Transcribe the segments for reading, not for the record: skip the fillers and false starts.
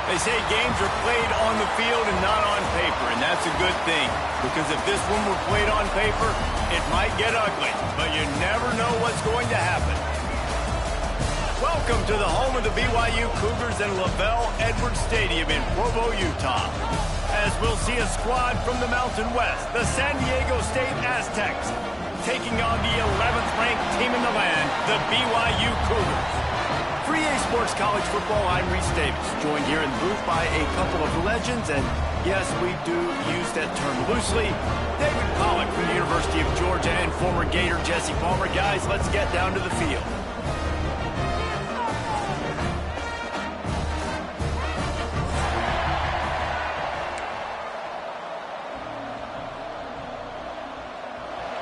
They say games are played on the field and not on paper, and that's a good thing. Because if this one were played on paper, it might get ugly, but you never know what's going to happen. Welcome to the home of the BYU Cougars and LaVell Edwards Stadium in Provo, Utah. As we'll see a squad from the Mountain West, the San Diego State Aztecs, taking on the 11th ranked team in the land, the BYU Cougars. For EA Sports College Football, I'm Reese Davis, joined here in the booth by a couple of legends, and yes, we do use that term loosely. David Pollack from the University of Georgia and former Gator Jesse Palmer. Guys, let's get down to the field.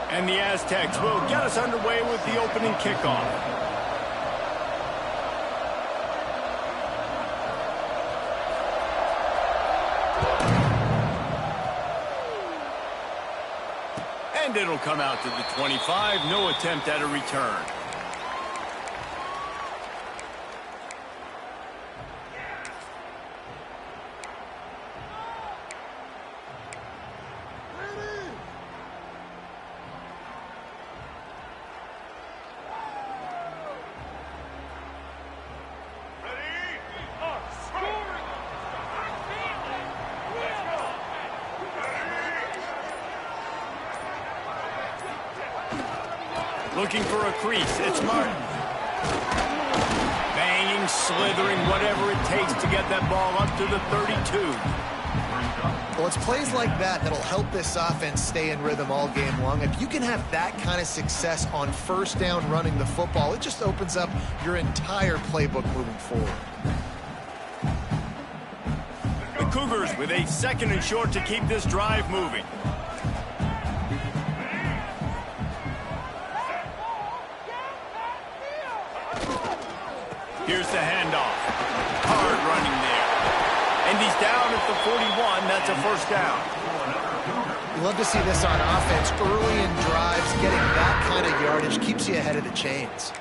And the Aztecs will get us underway with the opening kickoff. And it'll come out to the 25. No attempt at a return. Looking for a crease, it's Martin. Banging, slithering, whatever it takes to get that ball up to the 32. Well, it's plays like that that'll help this offense stay in rhythm all game long. If you can have that kind of success on first down running the football, it just opens up your entire playbook moving forward. The Cougars with a 2nd and short to keep this drive moving. Here's the handoff. Hard running there. And he's down at the 41. That's a first down. You love to see this on offense. Early in drives, getting that kind of yardage keeps you ahead of the chains.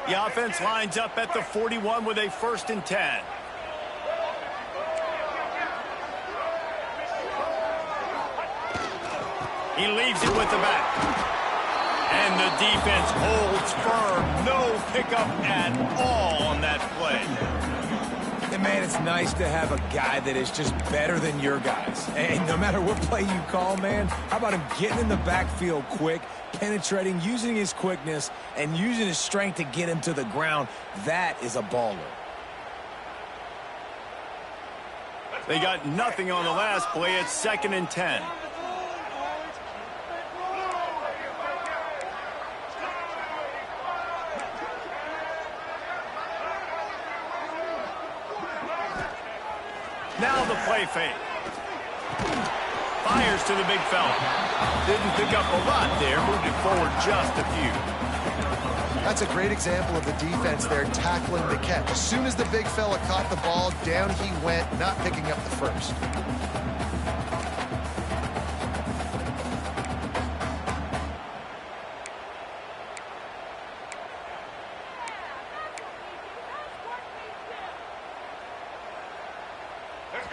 The offense lines up at the 41 with a 1st and 10. He leaves it with the back. And the defense holds firm. No pickup at all on that play. And, man, it's nice to have a guy that is just better than your guys. And no matter what play you call, man, how about him getting in the backfield quick, penetrating, using his quickness, and using his strength to get him to the ground? That is a baller. They got nothing on the last play. It's 2nd and 10. Now the play fake. Fires to the big fella. Didn't pick up a lot there. Moved it forward just a few. That's a great example of the defense there tackling the catch. As soon as the big fella caught the ball, down he went, not picking up the first.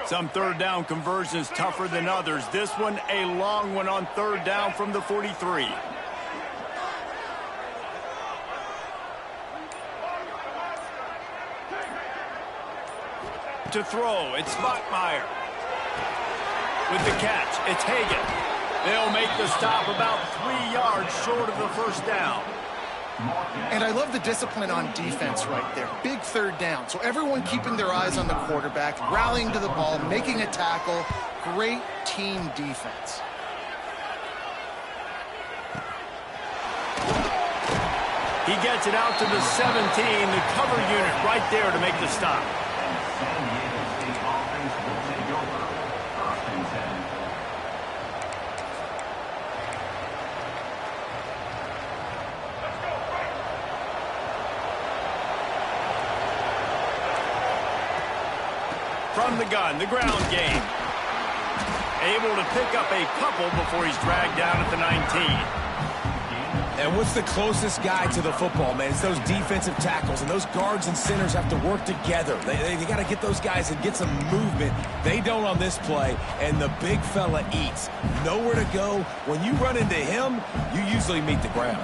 Some 3rd down conversions tougher than others. This one, a long one on 3rd down from the 43. To throw, it's Bachmeyer. With the catch, it's Hagan. They'll make the stop about 3 yards short of the 1st down. And I love the discipline on defense right there. Big 3rd down. So everyone keeping their eyes on the quarterback, rallying to the ball, making a tackle. Great team defense. He gets it out to the 17. The cover unit right there to make the stop. From the gun, the ground game. Able to pick up a couple before he's dragged down at the 19. And And what's the closest guy to the football, man? It's those defensive tackles, and those guards and centers have to work together. They got to get those guys and get some movement. They don't on this play, and the big fella eats. Nowhere to go. When you run into him, you usually meet the ground.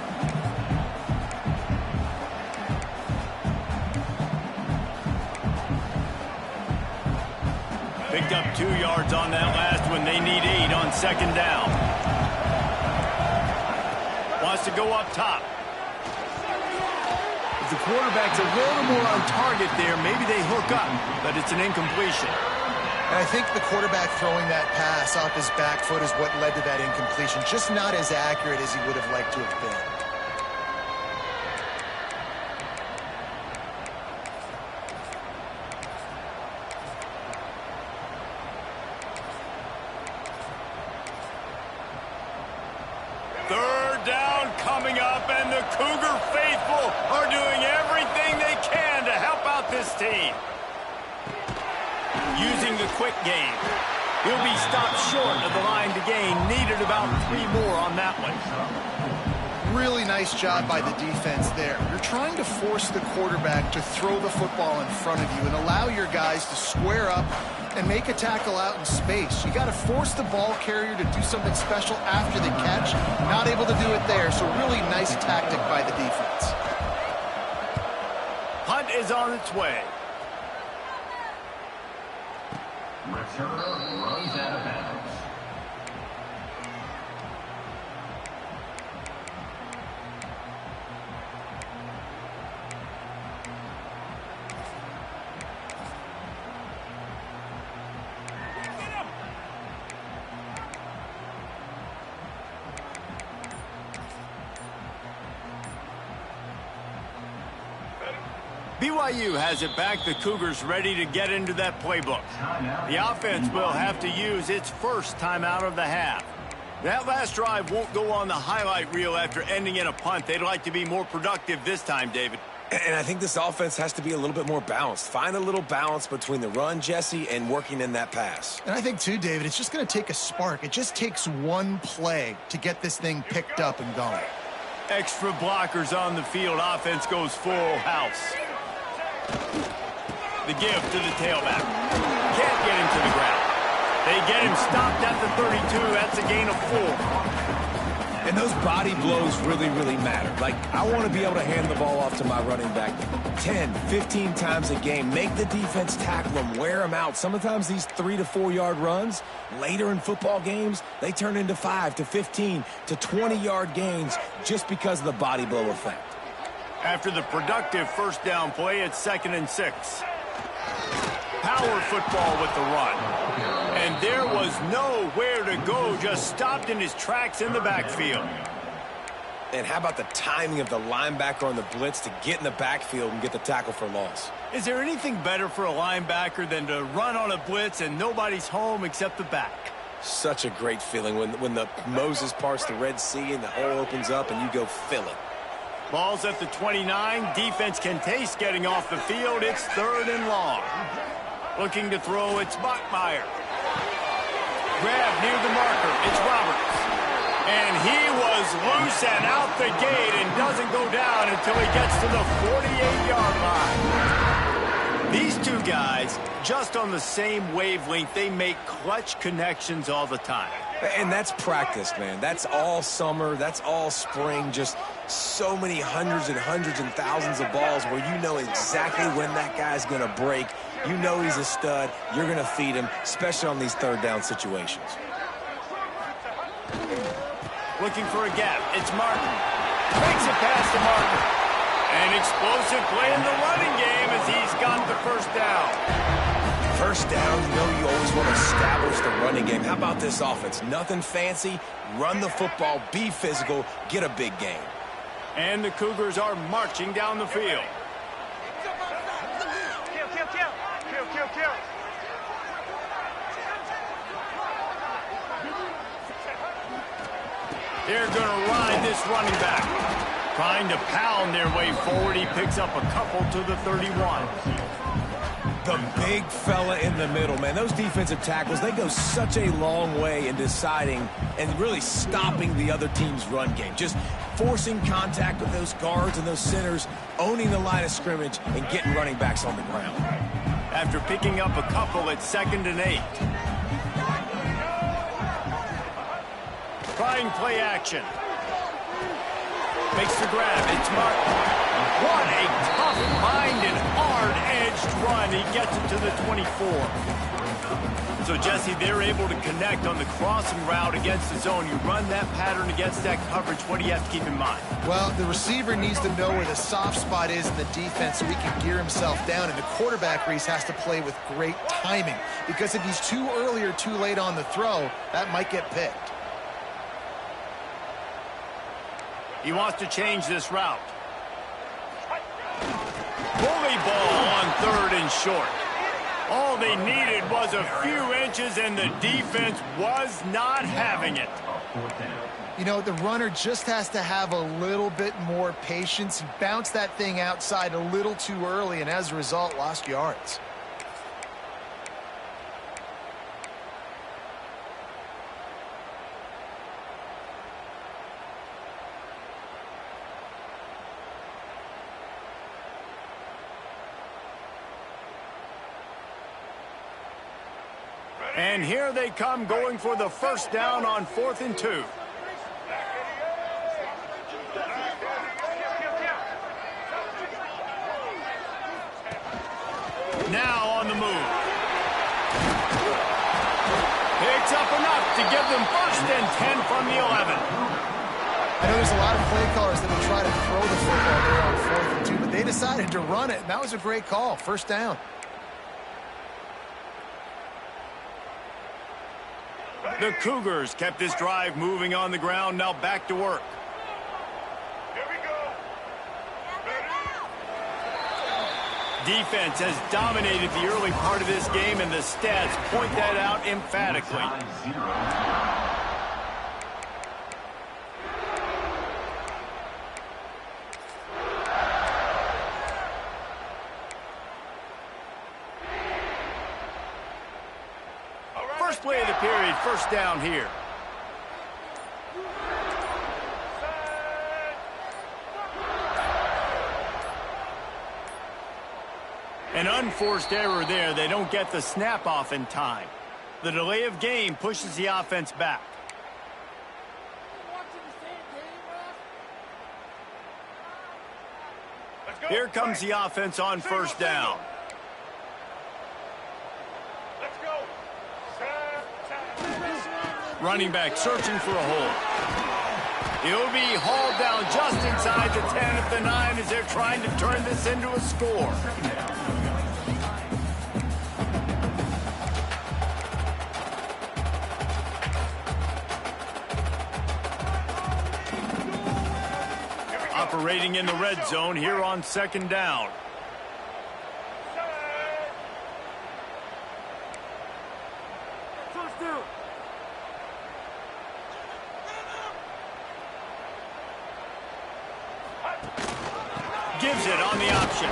Picked up 2 yards on that last one. They need 8 on second down. Wants to go up top. If the quarterback's a little more on target there, maybe they hook up, but it's an incompletion. And I think the quarterback throwing that pass off his back foot is what led to that incompletion. Just not as accurate as he would have liked to have been. Third down coming up, and the Cougar faithful are doing everything they can to help out this team. Using the quick game. He'll be stopped short of the line to gain. Needed about 3 more on that one. Really nice job by the defense there. You're trying to force the quarterback to throw the football in front of you and allow your guys to square up and make a tackle out in space. You got to force the ball carrier to do something special after the catch. Not able to do it there, so really nice tactic by the defense. Punt is on its way. Returner runs out of bounds. BYU has it back. The Cougars ready to get into that playbook. The offense will have to use its first timeout of the half. That last drive won't go on the highlight reel after ending in a punt. They'd like to be more productive this time, David. And I think this offense has to be a little bit more balanced. Find a little balance between the run, Jesse, and working in that pass. And I think, too, David, it's just going to take a spark. It just takes one play to get this thing picked up and going. Extra blockers on the field. Offense goes full house. The give to the tailback. Can't get him to the ground. They get him stopped at the 32. That's a gain of 4. And those body blows really, really matter. Like, I want to be able to hand the ball off to my running back 10, 15 times a game. Make the defense tackle him, wear him out. Sometimes these 3 to 4 yard runs, later in football games, they turn into 5 to 15 to 20 yard gains just because of the body blow effect. After the productive first down play, it's 2nd and 6. Power football with the run. And there was nowhere to go, just stopped in his tracks in the backfield. And how about the timing of the linebacker on the blitz to get in the backfield and get the tackle for loss? Is there anything better for a linebacker than to run on a blitz and nobody's home except the back? Such a great feeling when the Moses parts the Red Sea and the hole opens up and you go fill it. Ball's at the 29. Defense can taste getting off the field. It's 3rd and long. Looking to throw, it's Bachmeier. Grab near the marker. It's Roberts. And he was loose and out the gate and doesn't go down until he gets to the 48-yard line. These two guys, just on the same wavelength, they make clutch connections all the time. And that's practice, man. That's all summer. That's all spring. Just so many hundreds and thousands of balls where you know exactly when that guy's going to break. You know he's a stud. You're going to feed him, especially on these 3rd down situations. Looking for a gap. It's Martin. Makes it past the marker. An explosive play in the running game as he's got the first down. First down, you know you always want to establish the running game. How about this offense? Nothing fancy. Run the football, be physical, get a big gain. And the Cougars are marching down the field. Kill. They're going to ride this running back. Trying to pound their way forward. He picks up a couple to the 31. The big fella in the middle, man. Those defensive tackles, they go such a long way in deciding and really stopping the other team's run game. Just forcing contact with those guards and those centers, owning the line of scrimmage, and getting running backs on the ground. After picking up a couple, it's 2nd and 8. Trying play action. Makes the grab. It's marked. What a tough-minded, hard-edged run. He gets it to the 24. So, Jesse, they're able to connect on the crossing route against the zone. You run that pattern against that coverage. What do you have to keep in mind? Well, the receiver needs to know where the soft spot is in the defense so he can gear himself down. And the quarterback, Reese, has to play with great timing. Because if he's too early or too late on the throw, that might get picked. He wants to change this route. Bully ball on 3rd and short. All they needed was a few inches, and the defense was not having it. You know, the runner just has to have a little bit more patience. He bounced that thing outside a little too early, and as a result, lost yards. And here they come, going for the first down on 4th and 2. Now on the move. Picks up enough to give them 1st and 10 from the 11. I know there's a lot of play callers that will try to throw the football there on 4th and 2, but they decided to run it, and that was a great call. 1st down. The Cougars kept this drive moving on the ground. Now back to work. Here we go. Defense has dominated the early part of this game, and the stats point that out emphatically. First play of the period, 1st down here. An unforced error there. They don't get the snap off in time. The delay of game pushes the offense back. Here comes the offense on 1st down. Running back searching for a hole. He'll be hauled down just inside the 10 at the 9 as they're trying to turn this into a score. Operating in the red zone here on 2nd down. Gives it on the option.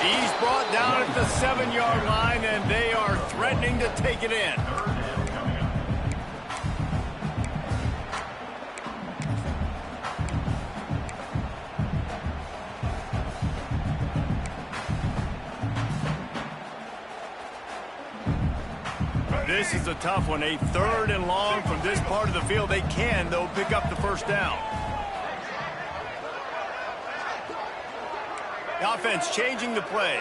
He's brought down at the 7-yard line, and they are threatening to take it in. This is a tough one. A 3rd and long from this part of the field. They can, though, pick up the 1st down. The offense changing the play.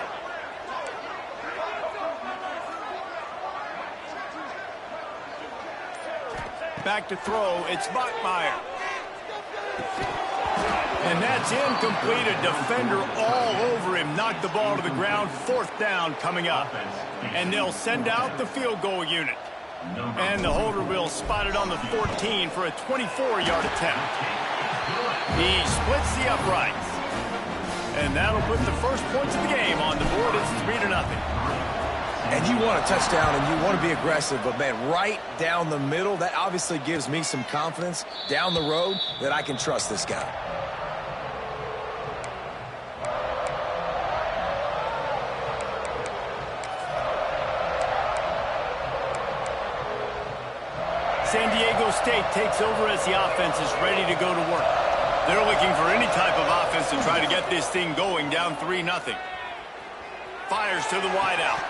Back to throw. It's Bachmeier. And that's incomplete. A defender all over him. Knocked the ball to the ground. 4th down coming up. And they'll send out the field goal unit. And the holder will spot it on the 14 for a 24-yard attempt. He splits the uprights. And that'll put the first points of the game on the board. It's 3-0. And you want a touchdown and you want to be aggressive, but, man, right down the middle, that obviously gives me some confidence down the road that I can trust this guy. State takes over as the offense is ready to go to work. They're looking for any type of offense to try to get this thing going, down 3-0. Fires to the wideout.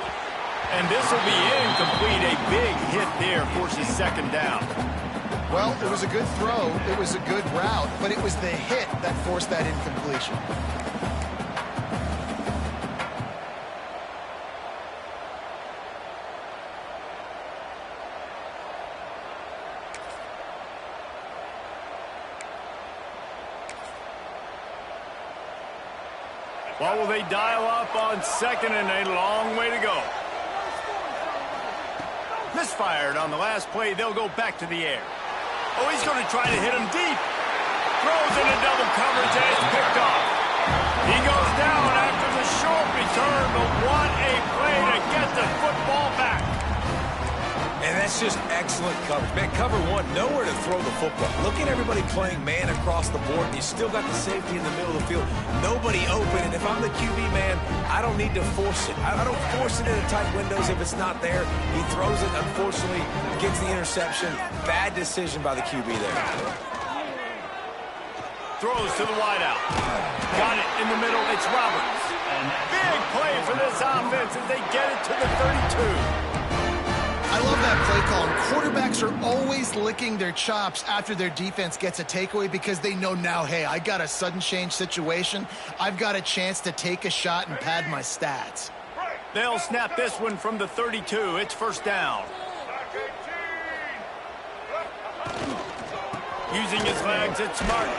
And this will be incomplete. A big hit there forces second down. Well, it was a good throw. It was a good route, but it was the hit that forced that incompletion. Well, will they dial up on second and a long way to go? Misfired on the last play. They'll go back to the air. Oh, he's going to try to hit him deep. Throws into double coverage and it's picked off. He goes down after the short return, but what a play to get the football back. And that's just excellent coverage. Man, cover one, nowhere to throw the football. Look at everybody playing man across the board, and you still got the safety in the middle of the field. Nobody open, and if I'm the QB, man, I don't need to force it. I don't force it into tight windows if it's not there. He throws it, unfortunately, gets the interception. Bad decision by the QB there. Throws to the wideout. Got it in the middle. It's Roberts. And big play for this offense as they get it to the 32. I love that play call. Quarterbacks are always licking their chops after their defense gets a takeaway because they know now, hey, I got a sudden change situation. I've got a chance to take a shot and pad my stats. They'll snap this one from the 32. It's first down. Using his legs, it's Martin.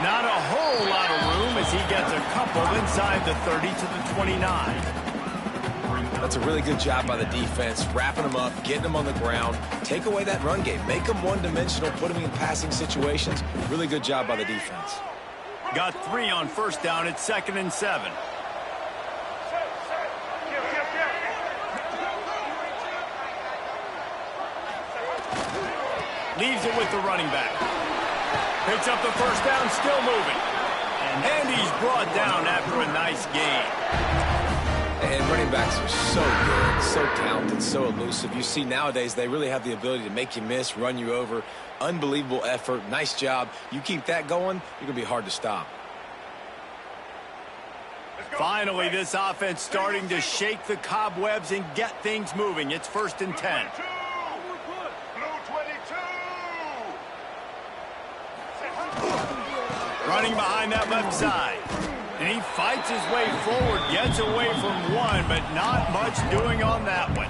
Not a whole lot of room as he gets a couple inside the 30 to the 29. That's a really good job by the defense, wrapping them up, getting them on the ground, take away that run game, make them one-dimensional, put them in passing situations. Really good job by the defense. Got 3 on first down. It's 2nd and 7. Leaves it with the running back. Picks up the first down, still moving. And he's brought down after a nice gain. And running backs are so good, so talented, so elusive. You see nowadays they really have the ability to make you miss, run you over. Unbelievable effort. Nice job. You keep that going, you're going to be hard to stop. Finally, this offense starting to shake the cobwebs and get things moving. It's 1st and 10. Running behind that left side. And he fights his way forward, gets away from one, but not much doing on that one.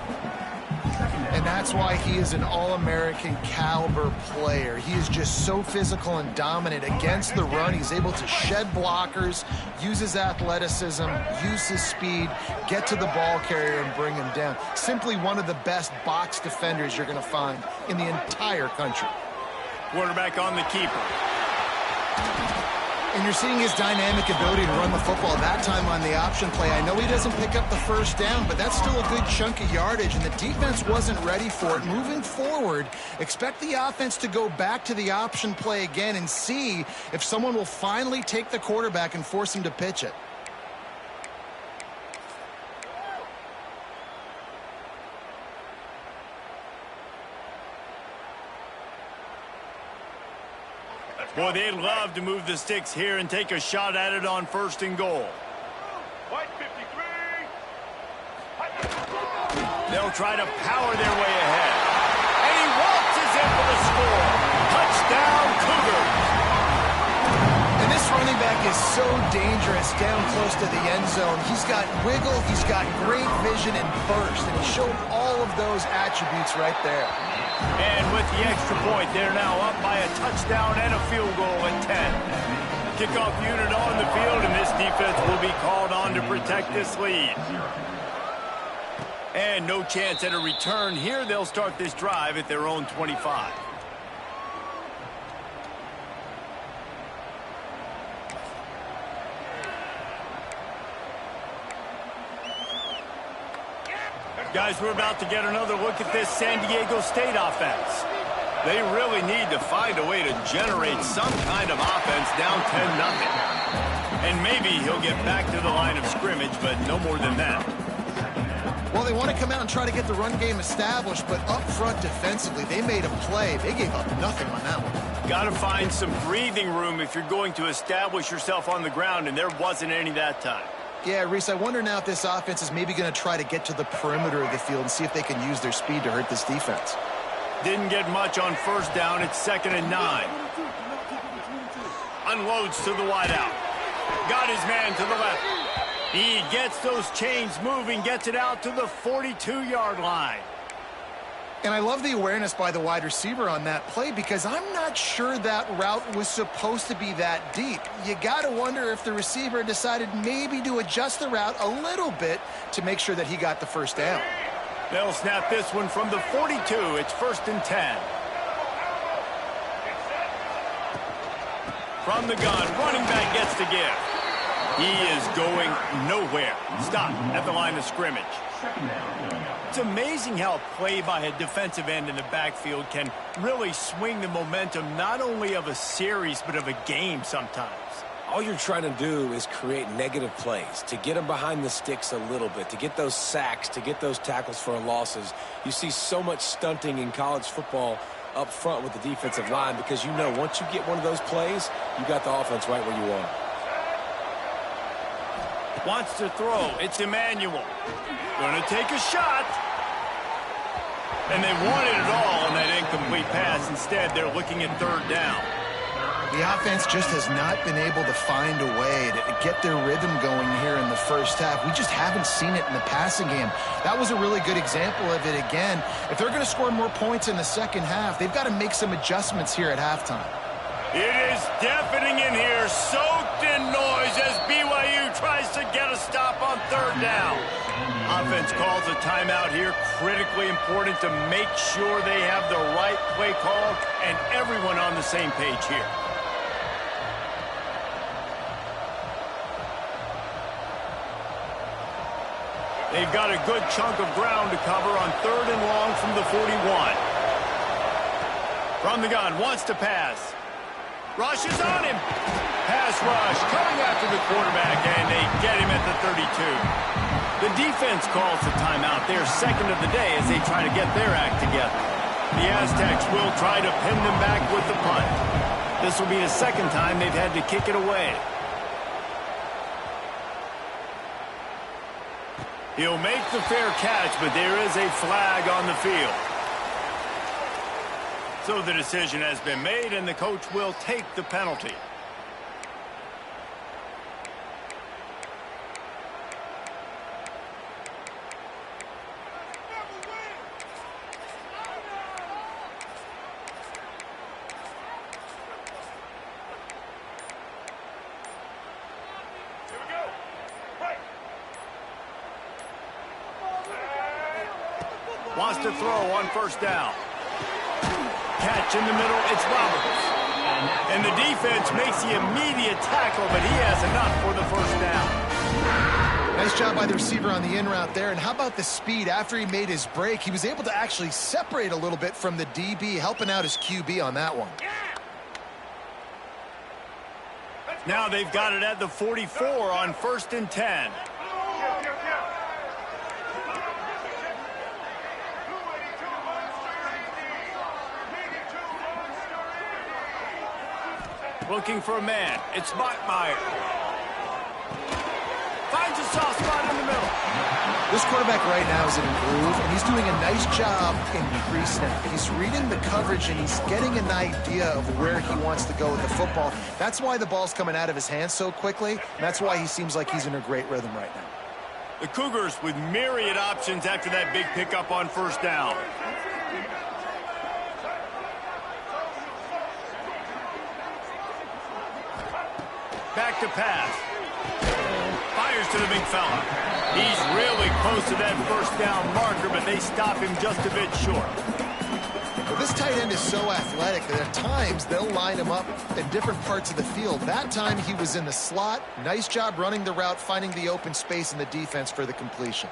And that's why he is an All-American caliber player. He is just so physical and dominant against the run. He's able to shed blockers, use his athleticism, use his speed, get to the ball carrier and bring him down. Simply one of the best box defenders you're going to find in the entire country. Quarterback on the keeper. And you're seeing his dynamic ability to run the football, that time on the option play. I know he doesn't pick up the first down, but that's still a good chunk of yardage, and the defense wasn't ready for it. Moving forward, expect the offense to go back to the option play again and see if someone will finally take the quarterback and force him to pitch it. Boy, they'd love to move the sticks here and take a shot at it on 1st and goal. White 53. They'll try to power their way ahead. And he waltzes in for the score. Touchdown, Cougars. And this running back is so dangerous down close to the end zone. He's got wiggle, he's got great vision and burst, and he showed all of those attributes right there. And with the extra point, they're now up by a touchdown and a field goal at 10. Kickoff unit on the field, and this defense will be called on to protect this lead. And no chance at a return here. They'll start this drive at their own 25. Guys, we're about to get another look at this San Diego State offense. They really need to find a way to generate some kind of offense down 10-0. And maybe he'll get back to the line of scrimmage, but no more than that. Well, they want to come out and try to get the run game established, but up front defensively, they made a play. They gave up nothing on that one. Got to find some breathing room if you're going to establish yourself on the ground, and there wasn't any that time. Yeah, Reese, I wonder now if this offense is maybe going to try to get to the perimeter of the field and see if they can use their speed to hurt this defense. Didn't get much on first down. It's 2nd and 9. Unloads to the wideout. Got his man to the left. He gets those chains moving, gets it out to the 42-yard line. And I love the awareness by the wide receiver on that play because I'm not sure that route was supposed to be that deep. You got to wonder if the receiver decided maybe to adjust the route a little bit to make sure that he got the first down. They'll snap this one from the 42. It's 1st and 10. From the gun, running back gets the give. He is going nowhere. Stop at the line of scrimmage. It's amazing how a play by a defensive end in the backfield can really swing the momentum not only of a series but of a game sometimes. All you're trying to do is create negative plays, to get them behind the sticks a little bit, to get those sacks, to get those tackles for losses. You see so much stunting in college football up front with the defensive line because you know once you get one of those plays, you got the offense right where you want. Wants to throw. It's Emmanuel. Going to take a shot. And they wanted it all on that incomplete pass. Instead, they're looking at 3rd down. The offense just has not been able to find a way to get their rhythm going here in the first half. We just haven't seen it in the passing game. That was a really good example of it again. If they're going to score more points in the second half, they've got to make some adjustments here at halftime. It is deafening in here, soaked in noise as BYU tries to get a stop on 3rd down. Offense calls a timeout here, critically important to make sure they have the right play call and everyone on the same page here. They've got a good chunk of ground to cover on 3rd and long from the 41. From the gun, wants to pass. Rush is on him. Pass rush coming after the quarterback, and they get him at the 32. The defense calls the timeout. They're 2nd of the day as they try to get their act together. The Aztecs will try to pin them back with the punt. This will be the 2nd time they've had to kick it away. He'll make the fair catch, but there is a flag on the field. So the decision has been made, and the coach will take the penalty. Wants to throw on 1st down. Catch in the middle, it's Roberts. And the defense makes the immediate tackle, but he has enough for the 1st down. Nice job by the receiver on the in route there. And how about the speed? After he made his break, he was able to actually separate a little bit from the DB, helping out his QB on that one. Now they've got it at the 44 on 1st and 10. Looking for a man. It's Bachmeyer. Finds a soft spot in the middle. This quarterback right now is in a groove, and he's doing a nice job in pre-snap. He's reading the coverage, and he's getting an idea of where he wants to go with the football. That's why the ball's coming out of his hands so quickly, and that's why he seems like he's in a great rhythm right now. The Cougars with myriad options after that big pickup on 1st down. Back to pass. Fires to the big fella. He's really close to that 1st down marker, but they stop him just a bit short. Well, this tight end is so athletic that at times they'll line him up in different parts of the field. That time he was in the slot. Nice job running the route, finding the open space in the defense for the completion.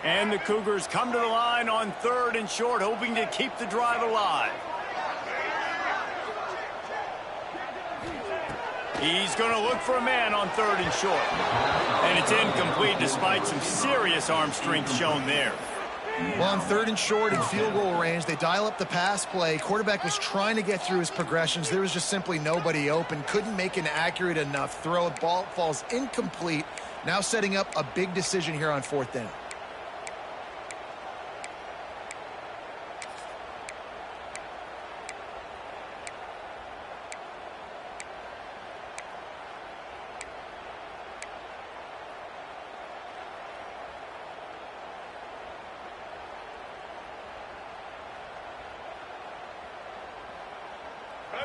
And the Cougars come to the line on 3rd and short, hoping to keep the drive alive. He's going to look for a man on 3rd and short. And it's incomplete despite some serious arm strength shown there. Well, on 3rd and short in field goal range, they dial up the pass play. Quarterback was trying to get through his progressions. There was just simply nobody open. Couldn't make an accurate enough throw. The ball falls incomplete. Now setting up a big decision here on 4th down.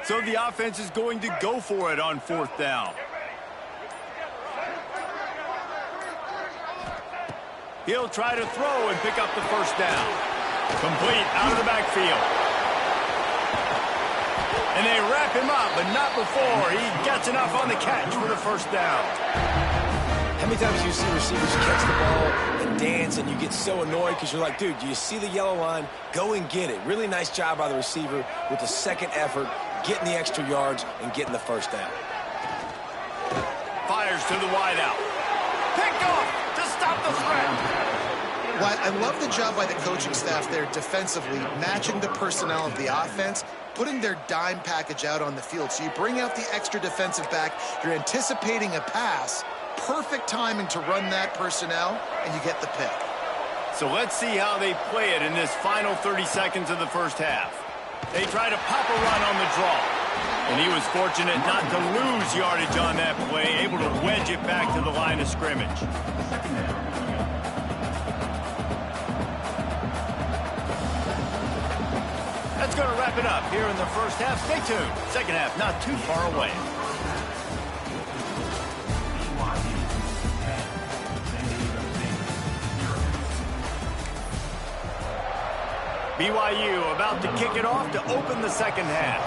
So the offense is going to go for it on 4th down. He'll try to throw and pick up the 1st down. Complete out of the backfield. And they wrap him up, but not before he gets enough on the catch for the 1st down. How many times do you see receivers catch the ball and dance and you get so annoyed because you're like, dude, do you see the yellow line? Go and get it. Really nice job by the receiver with the 2nd effort, getting the extra yards and getting the 1st down. Fires to the wideout. Picked off to stop the threat. Well, I love the job by the coaching staff there defensively, matching the personnel of the offense, putting their dime package out on the field. So you bring out the extra defensive back, you're anticipating a pass, perfect timing to run that personnel, and you get the pick. So let's see how they play it in this final 30 seconds of the 1st half. They try to pop a run on the draw. And he was fortunate not to lose yardage on that play, able to wedge it back to the line of scrimmage. That's going to wrap it up here in the 1st half. Stay tuned. 2nd half not too far away. BYU about to kick it off to open the 2nd half.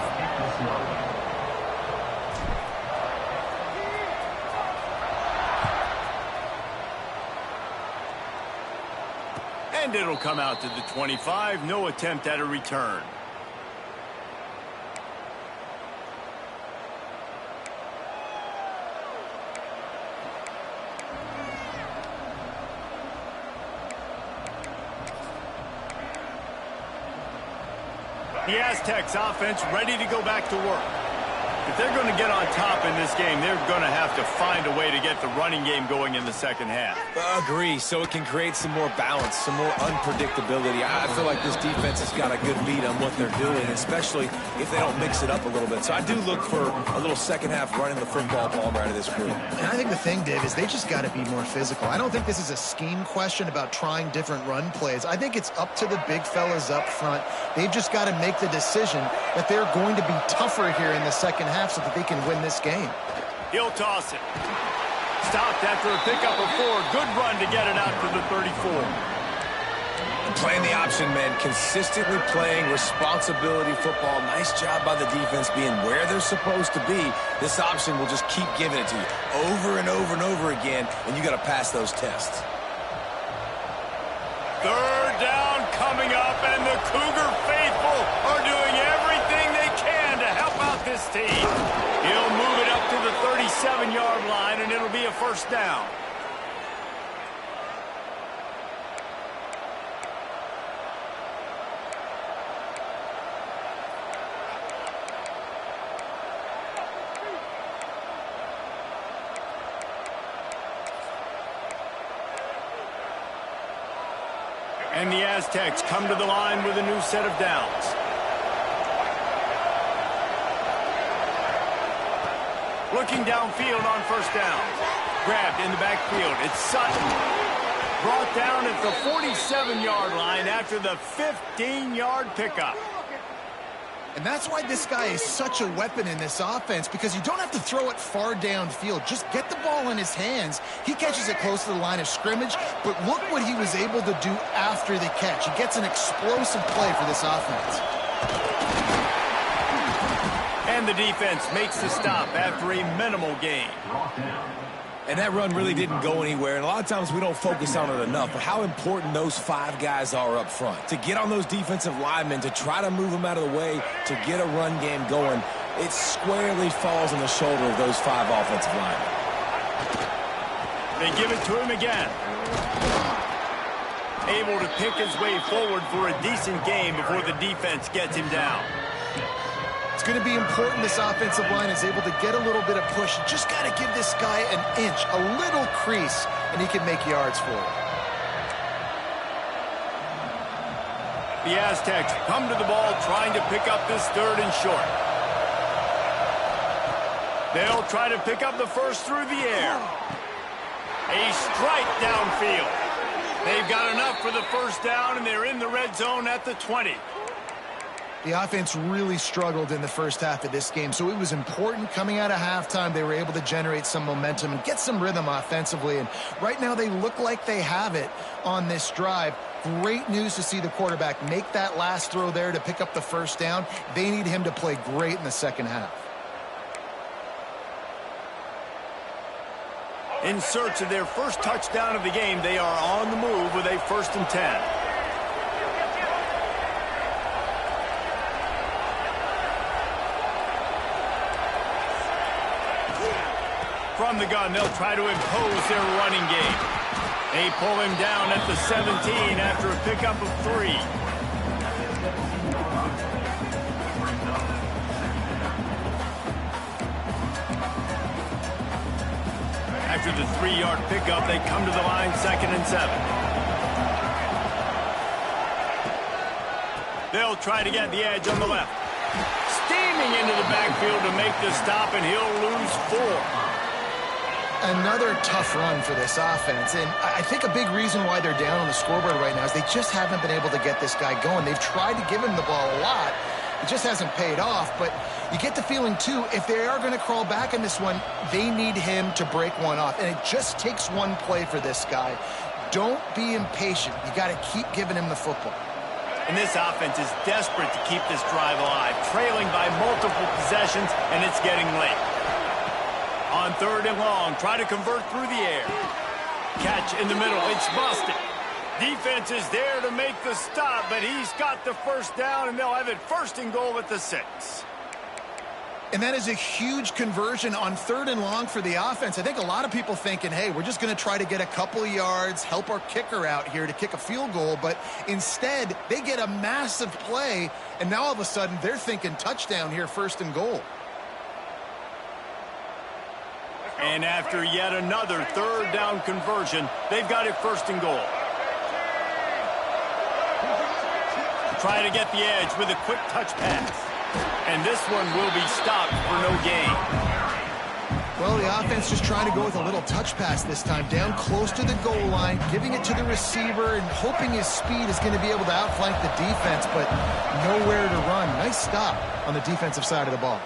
And it'll come out to the 25. No attempt at a return. The Aztecs offense ready to go back to work. If they're going to get on top in this game, they're going to have to find a way to get the running game going in the 2nd half. Agree, so it can create some more balance, some more unpredictability. I feel like this defense has got a good beat on what they're doing, especially if they don't mix it up a little bit. So I do look for a little 2nd half running the football ball right of this group. And I think the thing, Dave, is they just got to be more physical. I don't think this is a scheme question about trying different run plays. I think it's up to the big fellas up front. They've just got to make the decision that they're going to be tougher here in the 2nd half so that they can win this game. He'll toss it. Stopped after a pickup of 4. Good run to get it out to the 34. Playing the option, man. Consistently playing responsibility football. Nice job by the defense being where they're supposed to be. This option will just keep giving it to you over and over and over again, and you got to pass those tests. 3rd down coming up, and the Cougar faithful are doing everything they can to help out this team. He'll move it up to the 37-yard line, and it'll be a 1st down. And the Aztecs come to the line with a new set of downs. Looking downfield on 1st down. Grabbed in the backfield. It's Sutton. Brought down at the 47-yard line after the 15-yard pickup. And that's why this guy is such a weapon in this offense, because you don't have to throw it far downfield. Just get the ball in his hands. He catches it close to the line of scrimmage, but look what he was able to do after the catch. He gets an explosive play for this offense. And the defense makes the stop after a minimal gain. And that run really didn't go anywhere. And a lot of times we don't focus on it enough, but how important those 5 guys are up front. To get on those defensive linemen, to try to move them out of the way, to get a run game going. It squarely falls on the shoulder of those 5 offensive linemen. They give it to him again. Able to pick his way forward for a decent game before the defense gets him down. It's going to be important this offensive line is able to get a little bit of push. You just got to give this guy an inch, a little crease, and he can make yards for it. The Aztecs come to the ball trying to pick up this 3rd and short. They'll try to pick up the first through the air. A strike downfield. They've got enough for the first down, and they're in the red zone at the 20. The offense really struggled in the first half of this game, so it was important coming out of halftime. They were able to generate some momentum and get some rhythm offensively, and right now they look like they have it on this drive. Great news to see the quarterback make that last throw there to pick up the first down. They need him to play great in the second half. In search of their first touchdown of the game, they are on the move with a 1st and 10. From the gun, they'll try to impose their running game. They pull him down at the 17 after a pickup of 3. After the 3-yard pickup, they come to the line 2nd and 7. They'll try to get the edge on the left. Steaming into the backfield to make the stop, and he'll lose 4. Another tough run for this offense, and I think a big reason why they're down on the scoreboard right now is they just haven't been able to get this guy going. They've tried to give him the ball a lot. It just hasn't paid off, but you get the feeling, too, if they are going to crawl back in this one, they need him to break one off, and it just takes one play for this guy. Don't be impatient. You got to keep giving him the football. And this offense is desperate to keep this drive alive, trailing by multiple possessions, and it's getting late. On 3rd and long, try to convert through the air. Catch in the middle, it's busted. Defense is there to make the stop, but he's got the first down, and they'll have it 1st and goal at the 6. And that is a huge conversion on 3rd and long for the offense. I think a lot of people thinking, hey, we're just going to try to get a couple of yards, help our kicker out here to kick a field goal. But instead, they get a massive play, and now all of a sudden they're thinking touchdown here, 1st and goal. And after yet another 3rd down conversion, they've got it 1st and goal. Try to get the edge with a quick touch pass. And this one will be stopped for no gain. Well, the offense just trying to go with a little touch pass this time. Down close to the goal line, giving it to the receiver and hoping his speed is going to be able to outflank the defense, but nowhere to run. Nice stop on the defensive side of the ball.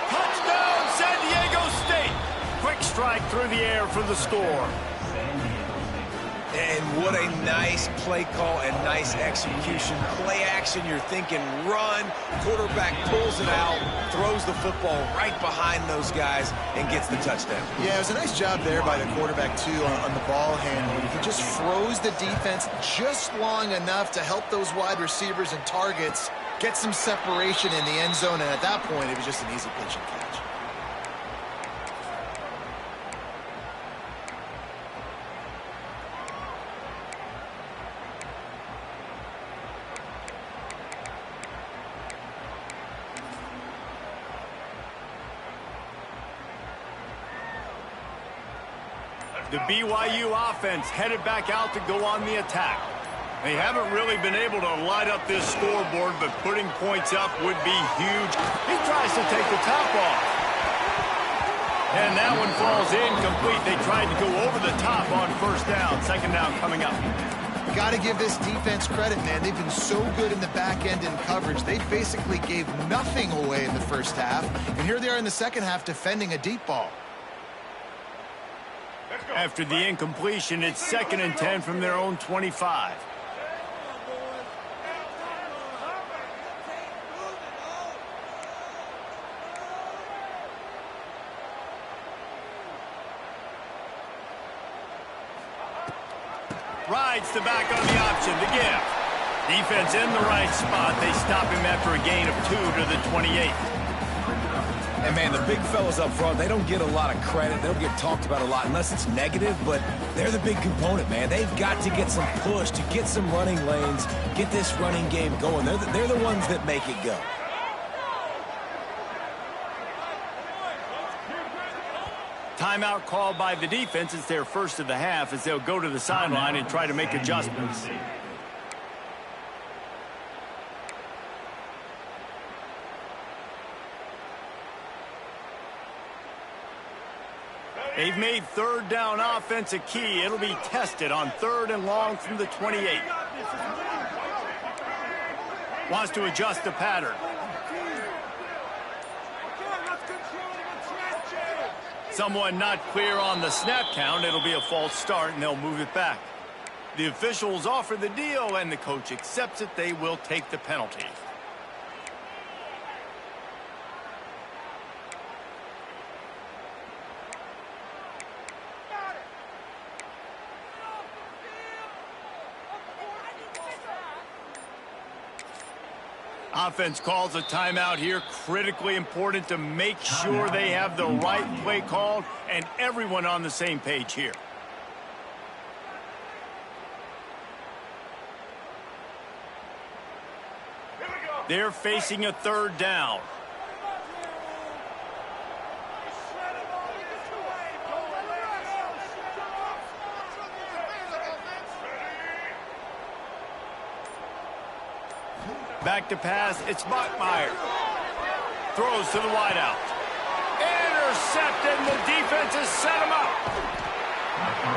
Touchdown, San Diego State! Quick strike through the air for the score. And what a nice play call and nice execution. Play action, you're thinking run. Quarterback pulls it out, throws the football right behind those guys, and gets the touchdown. Yeah, it was a nice job there by the quarterback, too, on the ball handling. He just froze the defense just long enough to help those wide receivers and targets get some separation in the end zone, and at that point, it was just an easy pitch and catch. The BYU offense headed back out to go on the attack. They haven't really been able to light up this scoreboard, but putting points up would be huge. He tries to take the top off. And that one falls incomplete. They tried to go over the top on 1st down. 2nd down coming up. You got to give this defense credit, man. They've been so good in the back end in coverage. They basically gave nothing away in the first half. And here they are in the second half defending a deep ball. After the incompletion, it's 2nd and 10 from their own 25. Rides the back on the option, the give. Defense in the right spot. They stop him after a gain of 2 to the 28. And, man, the big fellas up front, they don't get a lot of credit. They don't get talked about a lot unless it's negative, but they're the big component, man. They've got to get some push, to get some running lanes, get this running game going. They're the ones that make it go. Timeout called by the defense. It's their first of the half as they'll go to the sideline and try to make adjustments. They've made third down offense a key. It'll be tested on 3rd and long from the 28. Wants to adjust the pattern. Someone not clear on the snap count. It'll be a false start, and they'll move it back. The officials offer the deal, and the coach accepts it. They will take the penalty. Offense calls a timeout here. Critically important to make sure they have the right play called and everyone on the same page here. They're facing a 3rd down. Back to pass, it's Bachmeier. Throws to the wideout. Intercepted, and the defense has set him up.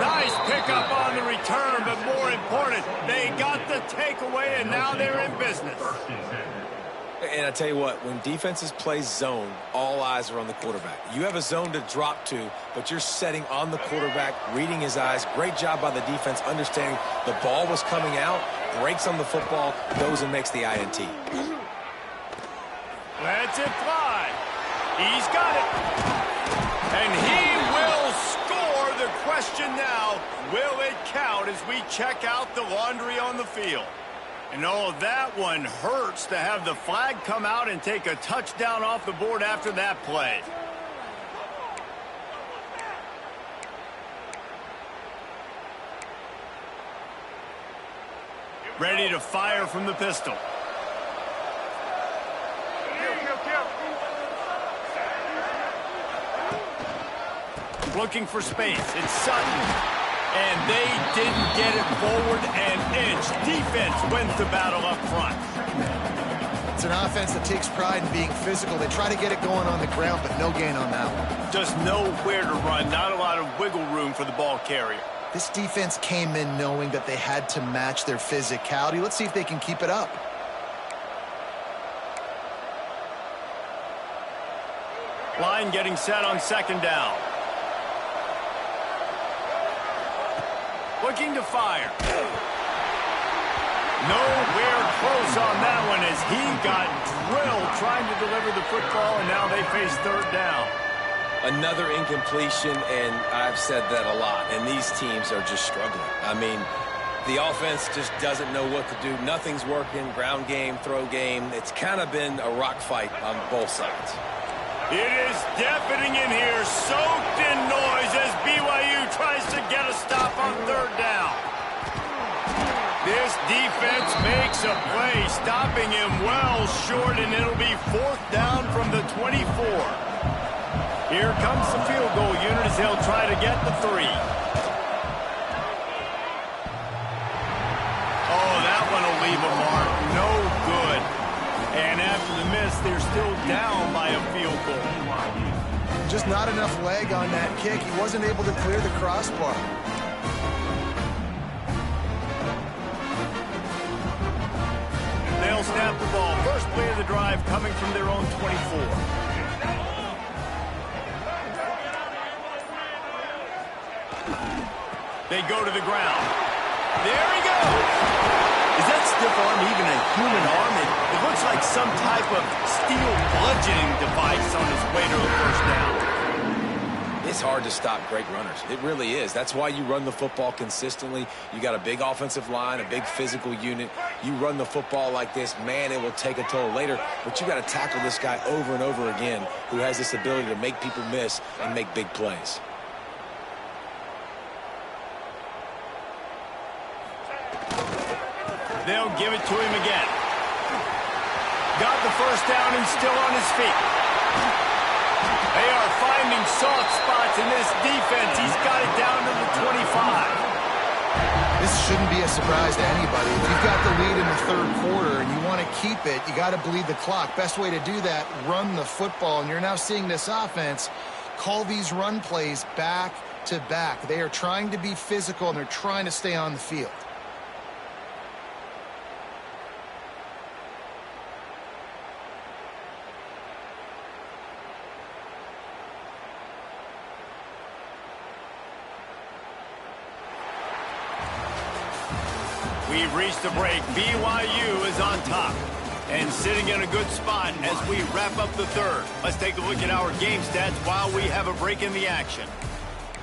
Nice pickup on the return, but more important, they got the takeaway, and now they're in business. And I tell you what, when defenses play zone, all eyes are on the quarterback. You have a zone to drop to, but you're setting on the quarterback, reading his eyes. Great job by the defense, understanding the ball was coming out, breaks on the football, goes and makes the INT. Lets it fly. He's got it. And he will score. The question now, will it count as we check out the laundry on the field? And oh, that one hurts to have the flag come out and take a touchdown off the board after that play. Ready to fire from the pistol. Looking for space. It's Sutton. And they didn't get it forward an inch. Defense wins the battle up front. It's an offense that takes pride in being physical. They try to get it going on the ground, but no gain on that one. Just nowhere to run. Not a lot of wiggle room for the ball carrier. This defense came in knowing that they had to match their physicality. Let's see if they can keep it up. Line getting set on 2nd down. Looking to fire. Nowhere close on that one as he got drilled trying to deliver the football, and now they face 3rd down. Another incompletion, and I've said that a lot, and these teams are just struggling. I mean, the offense just doesn't know what to do. Nothing's working. Ground game, throw game. It's kind of been a rock fight on both sides. It is deafening in here, soaked in noise as BYU tries to get a stop on 3rd down. This defense makes a play, stopping him well short, and it'll be 4th down from the 24. Here comes the field goal unit as they'll try to get the 3. Oh, that one will leave a mark. No good. And after the miss, they're still down by a field goal. Just not enough leg on that kick. He wasn't able to clear the crossbar. They'll snap the ball. First play of the drive coming from their own 24. They go to the ground. There he goes. Is that stiff arm even a human arm? It looks like some type of steel bludgeoning device on his way to the 1st down. It's hard to stop great runners. It really is. That's why you run the football consistently. You got a big offensive line, a big physical unit. You run the football like this, man, it will take a toll later. But you got to tackle this guy over and over again who has this ability to make people miss and make big plays. They'll give it to him again. Got the first down and still on his feet. They are finding soft spots in this defense. He's got it down to the 25. This shouldn't be a surprise to anybody. If you've got the lead in the third quarter and you want to keep it, you got to bleed the clock. Best way to do that, run the football. And you're now seeing this offense call these run plays back to back. They are trying to be physical and they're trying to stay on the field. We've reached the break. BYU is on top and sitting in a good spot as we wrap up the third. Let's take a look at our game stats while we have a break in the action.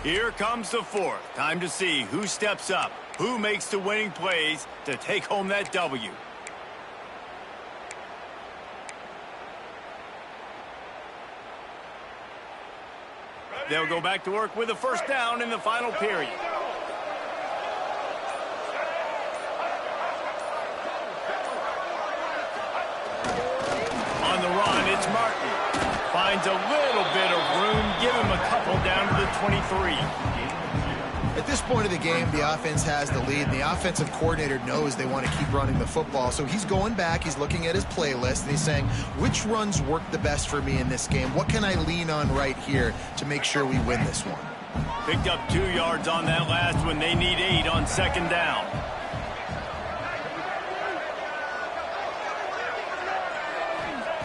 Here comes the fourth. Time to see who steps up, who makes the winning plays to take home that W. They'll go back to work with a first down in the final period. On the run, it's Martin. Finds a little bit of room. Give him a couple down to the 23. At this point of the game, the offense has the lead, and the offensive coordinator knows they want to keep running the football. So he's going back, he's looking at his playlist, and he's saying, which runs work the best for me in this game? What can I lean on right here to make sure we win this one? Picked up 2 yards on that last one. They need 8 on second down.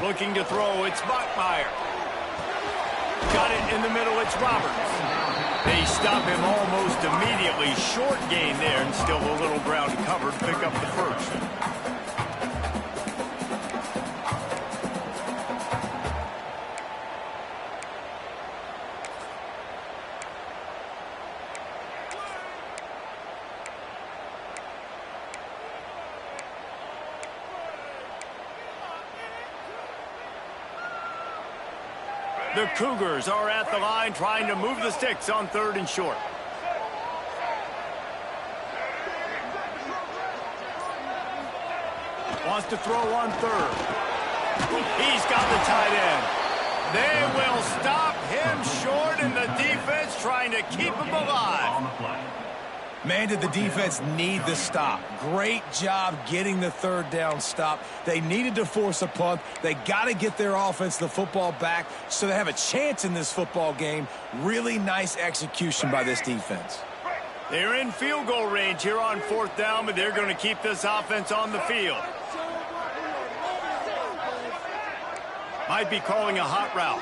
Looking to throw, it's Bachmeier. Got it in the middle, it's Roberts. They stop him almost immediately. Short gain there, and still a little ground covered. Pick up the first. The Cougars are at the line trying to move the sticks on third and short. Wants to throw on third. He's got the tight end. They will stop him short, and the defense trying to keep him alive. Man, did the defense need the stop. Great job getting the third down stop. They needed to force a punt. They got to get their offense the football back so they have a chance in this football game. Really nice execution by this defense. They're in field goal range here on fourth down, but they're going to keep this offense on the field. Might be calling a hot route.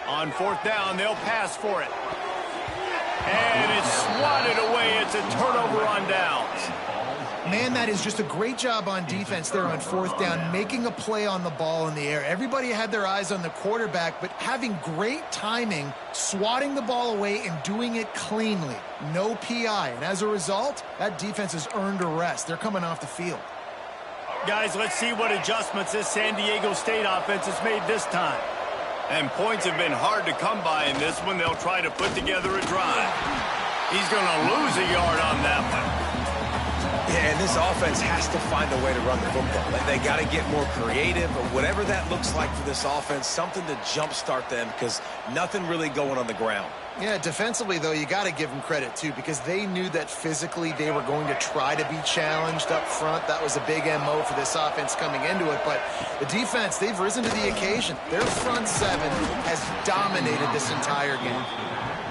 On fourth down, they'll pass for it. And it's swatted away. It's a turnover on downs. Man, that is just a great job on defense there on fourth down, making a play on the ball in the air. Everybody had their eyes on the quarterback, but having great timing, swatting the ball away and doing it cleanly. No PI. And as a result, that defense has earned a rest. They're coming off the field. Guys, let's see what adjustments this San Diego State offense has made this time. And points have been hard to come by in this one. They'll try to put together a drive. He's going to lose a yard on that one. Yeah, and this offense has to find a way to run the football. They got to get more creative, or whatever that looks like for this offense, something to jumpstart them, because nothing really going on the ground. Yeah, defensively, though, you got to give them credit, too, because they knew that physically they were going to try to be challenged up front. That was a big MO for this offense coming into it. But the defense, they've risen to the occasion. Their front seven has dominated this entire game.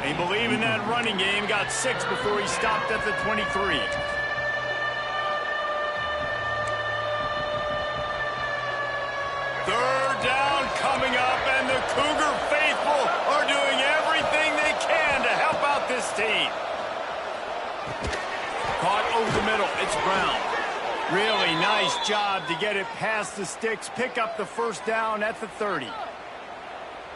They believe in that running game. Got 6 before he stopped at the 23. Third down coming up, and the Cougar faithful are doing everything they can to help out this team. Caught over the middle. It's Brown. Really nice job to get it past the sticks, pick up the first down at the 30.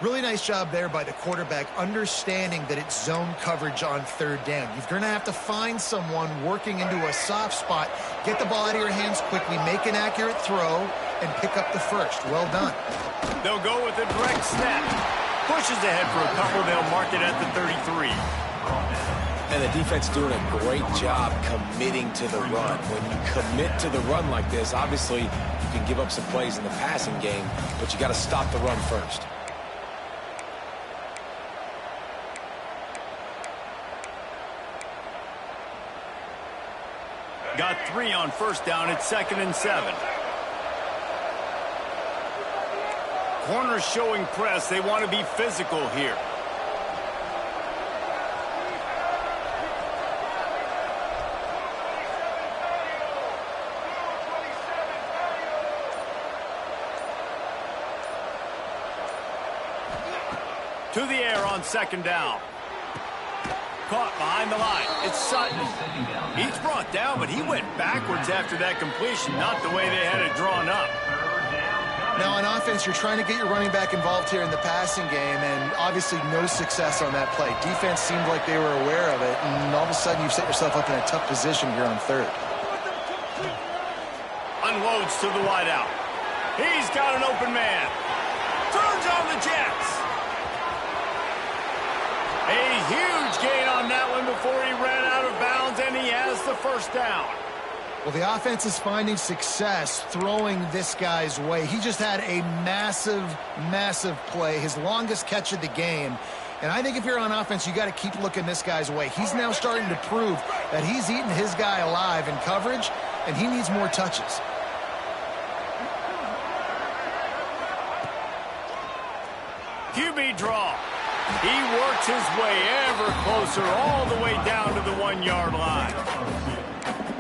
Really nice job there by the quarterback, understanding that it's zone coverage on third down. You're going to have to find someone working into a soft spot, get the ball out of your hands quickly, make an accurate throw, and pick up the first. Well done. They'll go with a direct snap. Pushes ahead for a couple. They'll mark it at the 33. And the defense doing a great job committing to the run. When you commit to the run like this, obviously you can give up some plays in the passing game, but you got to stop the run first. Got 3 on first down. It's 2nd and 7. Corners showing press. They want to be physical here. To the air on 2nd down. Caught behind the line. It's Sutton. He's brought down, but he went backwards after that completion, not the way they had it drawn up. Now on offense, you're trying to get your running back involved here in the passing game, and obviously no success on that play. Defense seemed like they were aware of it, and all of a sudden you've set yourself up in a tough position here on third. Unloads to the wideout. He's got an open man. Turns on the Jets. A huge gain on that one before he ran out of bounds, and he has the first down. Well, the offense is finding success throwing this guy's way. He just had a massive, massive play, his longest catch of the game. And I think if you're on offense, you got to keep looking this guy's way. He's now starting to prove that he's eating his guy alive in coverage, and he needs more touches. QB draw. He works his way ever closer all the way down to the 1-yard line.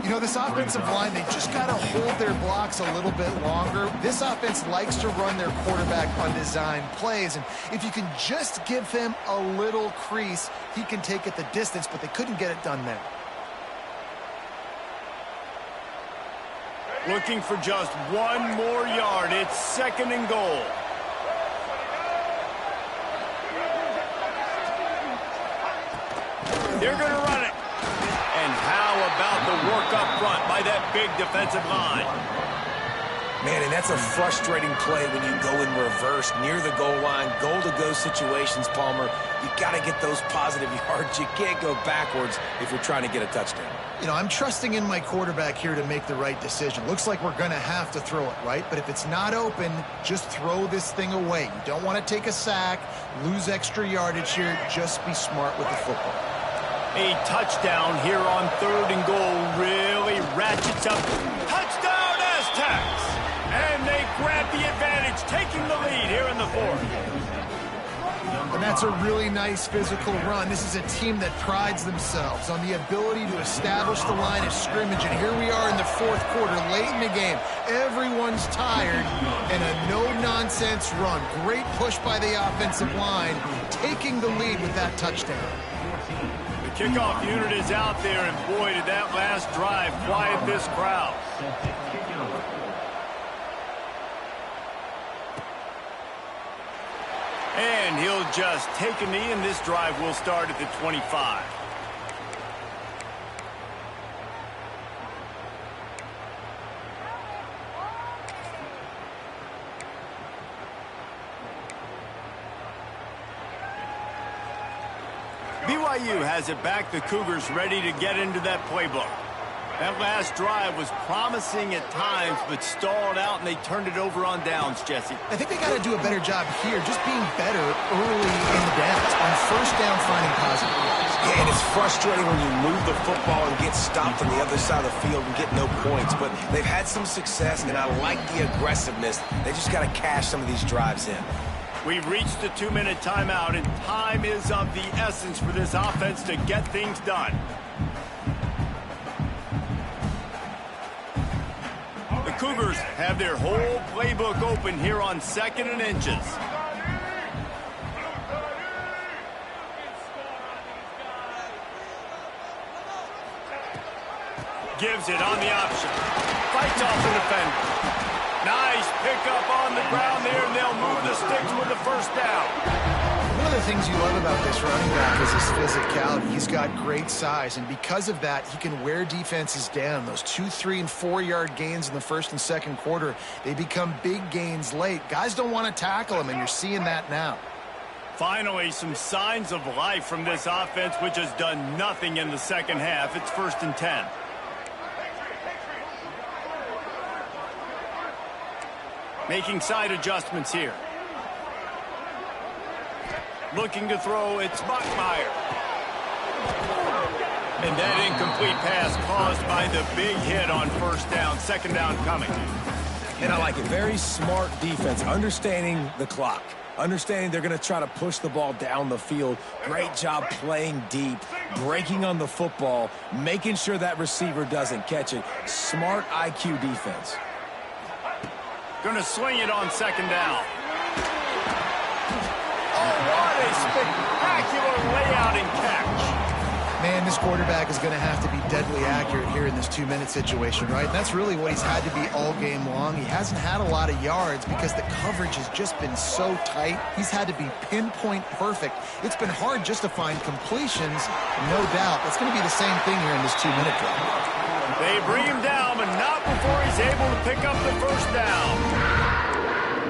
You know, this offensive line, they just got to hold their blocks a little bit longer. This offense likes to run their quarterback on design plays, and if you can just give him a little crease, he can take it the distance, but they couldn't get it done there. Looking for just 1 more yard. It's 2nd and goal. They're going to run it. And how about the work up front by that big defensive line? Man, and that's a frustrating play when you go in reverse near the goal line, goal-to-go situations, Palmer. You got to get those positive yards. You can't go backwards if you're trying to get a touchdown. You know, I'm trusting in my quarterback here to make the right decision. Looks like we're going to have to throw it, right? But if it's not open, just throw this thing away. You don't want to take a sack, lose extra yardage here. Just be smart with the football. A touchdown here on 3rd and goal really ratchets up. Touchdown, Aztecs! And they grab the advantage, taking the lead here in the 4th. And that's a really nice physical run. This is a team that prides themselves on the ability to establish the line of scrimmage. And here we are in the 4th quarter, late in the game. Everyone's tired, and a no-nonsense run. Great push by the offensive line, taking the lead with that touchdown. The kickoff unit is out there, and boy, did that last drive quiet this crowd. And he'll just take a knee, and this drive will start at the 25. BYU has it back. The Cougars ready to get into that playbook. That last drive was promising at times, but stalled out, and they turned it over on downs, Jesse. I think they got to do a better job here, just being better early in the downs. On first down, finding positive yards. Yeah, and it's frustrating when you move the football and get stopped on the other side of the field and get no points. But they've had some success, and I like the aggressiveness. They just got to cash some of these drives in. We've reached the 2-minute timeout, and time is of the essence for this offense to get things done. The Cougars have their whole playbook open here on 2nd and inches. Gives it on the option. Fights off the defender. Nice pickup on the ground there, and they'll move the sticks with the first down. One of the things you love about this running back is his physicality. He's got great size, and because of that, he can wear defenses down. Those 2-, 3-, and 4-yard gains in the first and second quarter, they become big gains late. Guys don't want to tackle him, and you're seeing that now. Finally, some signs of life from this offense, which has done nothing in the second half. It's 1st and 10. Making side adjustments here. Looking to throw, it's Bachmeier. And that incomplete pass caused by the big hit on first down. Second down coming. And I like it. Very smart defense, understanding the clock. Understanding they're going to try to push the ball down the field. Great job playing deep, breaking on the football, making sure that receiver doesn't catch it. Smart IQ defense. Going to swing it on second down. Oh, what a spectacular layout and catch. Man, this quarterback is going to have to be deadly accurate here in this 2-minute situation, right? And that's really what he's had to be all game long. He hasn't had a lot of yards because the coverage has just been so tight. He's had to be pinpoint perfect. It's been hard just to find completions, no doubt. That's going to be the same thing here in this 2-minute drill. They bring him down, but not before he's able to pick up the first down.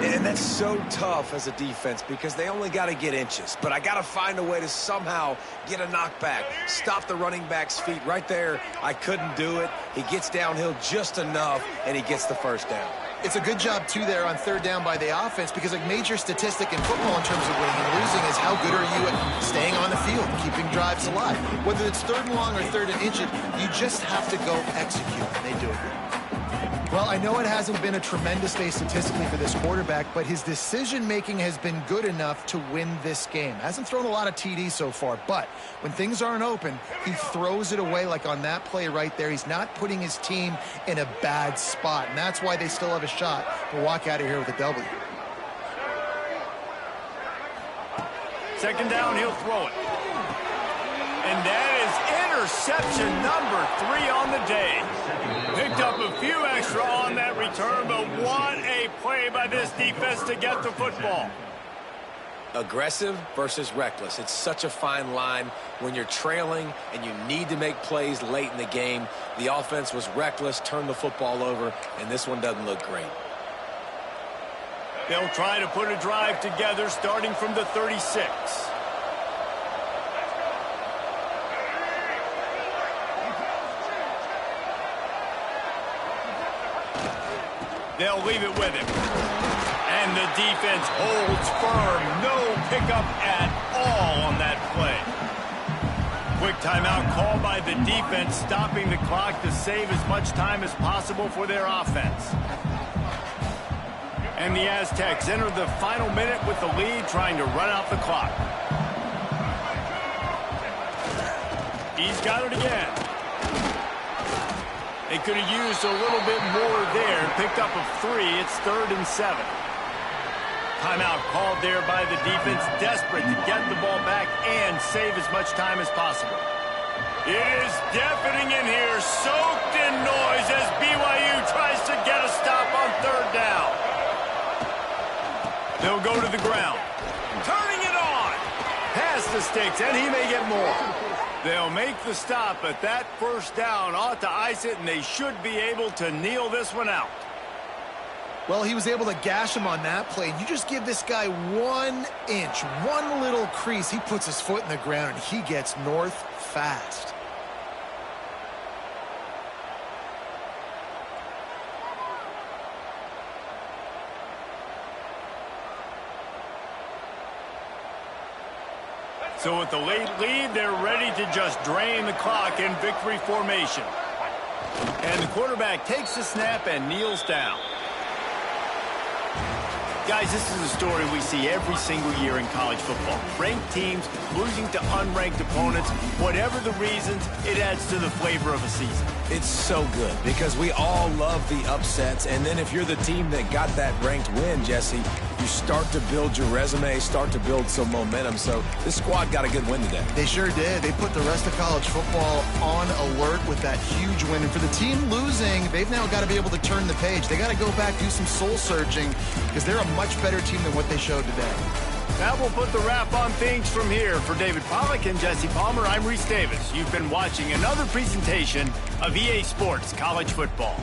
And that's so tough as a defense because they only got to get inches. But I got to find a way to somehow get a knockback, stop the running back's feet right there. I couldn't do it. He gets downhill just enough, and he gets the first down. It's a good job, too, there on third down by the offense because a major statistic in football in terms of winning and losing is how good are you at staying on the field, keeping drives alive. Whether it's third and long or third and inches, you just have to go execute, and they do it. Well, I know it hasn't been a tremendous day statistically for this quarterback, but his decision-making has been good enough to win this game. Hasn't thrown a lot of TDs so far, but when things aren't open, he throws it away like on that play right there. He's not putting his team in a bad spot, and that's why they still have a shot to walk out of here with a W. Second down, he'll throw it. And that is interception number 3 on the day. Picked up a few extra on that return, but what a play by this defense to get the football. Aggressive versus reckless. It's such a fine line when you're trailing and you need to make plays late in the game. The offense was reckless, turned the football over, and this one doesn't look great. They'll try to put a drive together starting from the 36. They'll leave it with him. And the defense holds firm. No pickup at all on that play. Quick timeout called by the defense, stopping the clock to save as much time as possible for their offense. And the Aztecs enter the final minute with the lead, trying to run out the clock. He's got it again. They could have used a little bit more there. Picked up a 3. It's 3rd and 7. Timeout called there by the defense, desperate to get the ball back and save as much time as possible. It is deafening in here, soaked in noise as BYU tries to get a stop on third down. They'll go to the ground. Turning it on. Past the sticks, and he may get more. They'll make the stop, but that first down ought to ice it, and they should be able to kneel this one out. Well, he was able to gash him on that play. You just give this guy 1 inch, one little crease. He puts his foot in the ground, and he gets north fast. So with the late lead, they're ready to just drain the clock in victory formation. And the quarterback takes the snap and kneels down. Guys, this is a story we see every single year in college football. Ranked teams losing to unranked opponents. Whatever the reasons, it adds to the flavor of a season. It's so good because we all love the upsets, and then if you're the team that got that ranked win, Jesse, you start to build your resume, start to build some momentum. So this squad got a good win today. They sure did. They put the rest of college football on alert with that huge win. And for the team losing, they've now got to be able to turn the page. They got to go back, do some soul searching, because they're a much better team than what they showed today. That will put the wrap on things from here. For David Pollack and Jesse Palmer, I'm Reese Davis. You've been watching another presentation of EA Sports College Football.